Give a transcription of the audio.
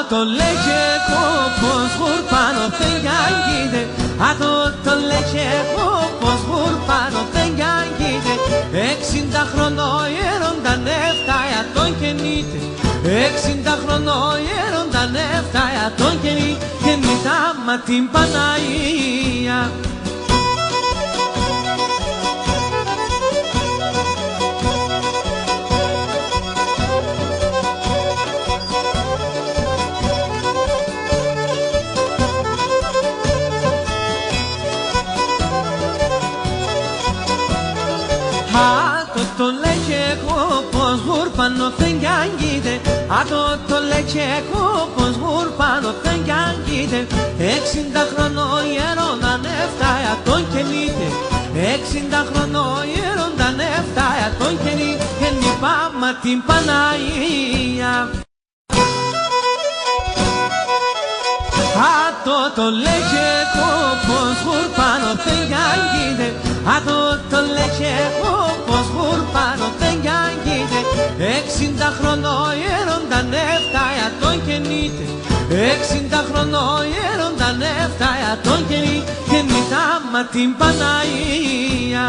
το λέγε πως γουρπάνω δεν γιαγγίδε. Το λέγε πως γουρπάνω δεν γιαγγίδε. 60 χρονών γέρονταν 7 ετών γεννήτε. 60 χρονών γέρονταν 7 ετών γεννήτα μα την Παναγία. Το λέγε εγώ πως γουρπάνω δεν γιαγγίδε. Το λέγε εγώ πως γουρπάνω δεν γιαγγίδε. 60 χρονών γέρονταν 7 ετών γεννήτε. 60 χρονών γέρονταν 7 ετών γεννήπα μα την Παναγία. Το λέγε εγώ πως γουρπάνω δεν γιαγγίδε. Το λέγε εγώ πως γουρπάνω δεν γιαγγίδε. 60 χρονών γέρονταν 7 ετών γεννήτε. 60 χρονών γέρονταν 7 ετών γεννήτα μα την Παναγία.